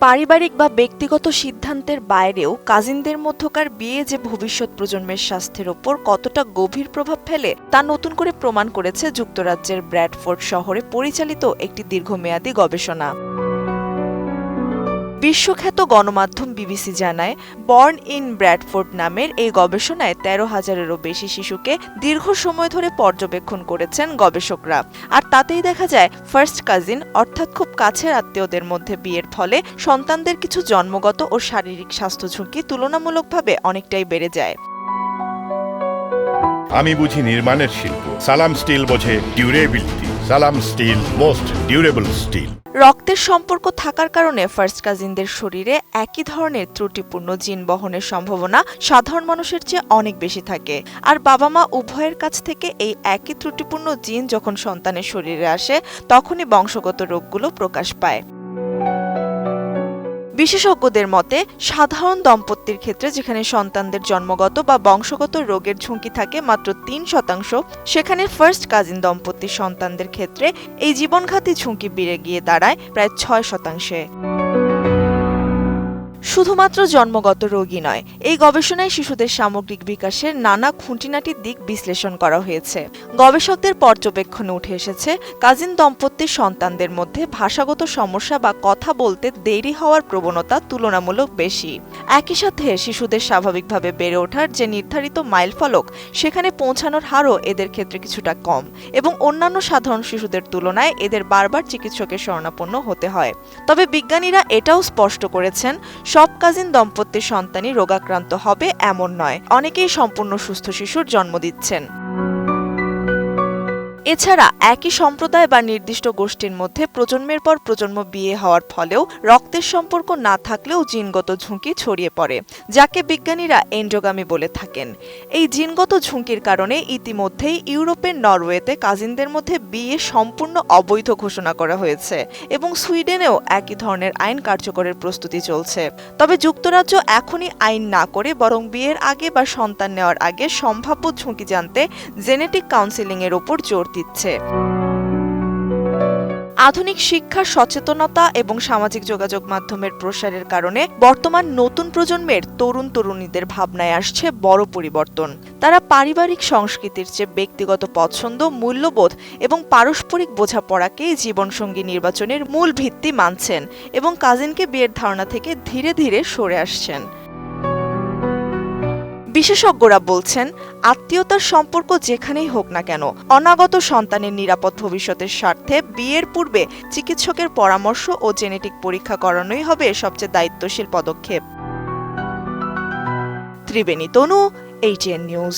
পারিবারিক বা ব্যক্তিগত সিদ্ধান্তের বাইরেও কাজিনদের মধ্যকার বিয়ে যে ভবিষ্যৎ প্রজন্মের স্বাস্থ্যের ওপর কতটা গভীর প্রভাব ফেলে তা নতুন করে প্রমাণ করেছে যুক্তরাজ্যের ব্র্যাডফোর্ড শহরে পরিচালিত একটি দীর্ঘমেয়াদী গবেষণা। বিশ্বখ্যাত গণমাধ্যম বিবিসি জানায়, বর্ন ইন ব্র্যাডফোর্ড নামের এই গবেষণায় ১৩,০০০-এরও বেশি শিশুকে দীর্ঘ সময় ধরে পর্যবেক্ষণ করেছেন গবেষকরা। আর তাতেই দেখা যায় ফার্স্ট কাজিন অর্থাৎ খুব কাছের আত্মীয়দের মধ্যে বিয়ের ফলে সন্তানদের কিছু জন্মগত ও শারীরিক স্বাস্থ্য ঝুঁকি তুলনামূলকভাবে অনেকটাই বেড়ে যায়। আমি বুঝি নির্মাণের শিল্প, সালাম স্টিল বোঝে ডিউরেবিলিটি। সালাম স্টিল, মোস্ট ডিউরেবল স্টিল। রক্তের সম্পর্ক থাকার কারণে ফার্স্ট কাজিনদের শরীরে একই ধরনের ত্রুটিপূর্ণ জিন বহনের সম্ভাবনা সাধারণ মানুষের চেয়ে অনেক বেশি থাকে। আর বাবা মা উভয়ের কাছ থেকে এই একই ত্রুটিপূর্ণ জিন যখন সন্তানের শরীরে আসে, তখনই বংশগত রোগগুলো প্রকাশ পায়। বিশেষজ্ঞদের মতে, সাধারণ দম্পতির ক্ষেত্রে যেখানে সন্তানদের জন্মগত বা বংশগত রোগের ঝুঁকি থাকে মাত্র ৩%, সেখানে ফার্স্ট কাজিন দম্পতির সন্তানদের ক্ষেত্রে এই জীবনঘাতী ঝুঁকি বেড়ে গিয়ে দাঁড়ায় প্রায় ৬%। শুধুমাত্র জন্মগত রোগই নয়, এই গবেষণায় শিশুদের সামগ্রিক বিকাশের নানা খুঁটিনাটি দিক বিশ্লেষণ করা হয়েছে। গবেষকদের পর্যবেক্ষণে উঠে এসেছে, কাজিন দম্পতির সন্তানদের মধ্যে ভাষাগত সমস্যা বা কথা বলতে দেরি হওয়ার প্রবণতা তুলনামূলক বেশি। একই সাথে শিশুদের স্বাভাবিকভাবে বেড়ে ওঠার যে নির্ধারিত মাইলফলক, সেখানে পৌঁছানোর হারও এদের ক্ষেত্রে কিছুটা কম এবং অন্যান্য সাধারণ শিশুদের তুলনায় এদের বারবার চিকিৎসকের শরণাপন্ন হতে হয়। তবে বিজ্ঞানীরা এটাও স্পষ্ট করেছেন, সব কাজিন দম্পতির সন্তানই রোগাক্রান্ত হবে এমন নয়, অনেকেই সম্পূর্ণ সুস্থ শিশুর জন্ম দিচ্ছেন। এছাড়া একই সম্প্রদায় বা নির্দিষ্ট গোষ্ঠীর মধ্যে প্রজন্মের পর প্রজন্ম বিয়ে হওয়ার ফলেও রক্তের সম্পর্ক না থাকলেও জিনগত ঝুঁকি ছড়িয়ে পড়ে, যাকে বিজ্ঞানীরা এন্ডোগামি বলে থাকেন। এই জিনগত ঝুঁকির কারণে ইতিমধ্যেই ইউরোপের নরওয়েতে কাজিনদের মধ্যে বিয়ে সম্পূর্ণ অবৈধ ঘোষণা করা হয়েছে এবং সুইডেনেও একই ধরনের আইন কার্যকরের প্রস্তুতি চলছে। তবে যুক্তরাজ্য এখনই আইন না করে বরং বিয়ের আগে বা সন্তান নেওয়ার আগে সম্ভাব্য ঝুঁকি জানতে জেনেটিক কাউন্সেলিংয়ের ওপর জোর দিচ্ছে। আধুনিক শিক্ষা, সচেতনতা এবং সামাজিক যোগাযোগ মাধ্যমের প্রসারের কারণে বর্তমান নতুন প্রজন্মের তরুণ তরুণীদের ভাবনায় আসছে বড় পরিবর্তন। তারা পারিবারিক সংস্কৃতির চেয়ে ব্যক্তিগত পছন্দ, মূল্যবোধ এবং পারস্পরিক বোঝাপড়াকেই জীবনসঙ্গী নির্বাচনের মূল ভিত্তি মানছেন এবং কাজিনকে বিয়ের ধারণা থেকে ধীরে ধীরে সরে আসছেন। বিশেষজ্ঞরা বলছেন, আত্মীয়তার সম্পর্ক যেখানেই হোক না কেন, অনাগত সন্তানের নিরাপদ ভবিষ্যতের স্বার্থে বিয়ের পূর্বে চিকিৎসকের পরামর্শ ও জেনেটিক পরীক্ষা করানোই হবে সবচেয়ে দায়িত্বশীল পদক্ষেপ। ত্রিবেণী তনু, ATN নিউজ।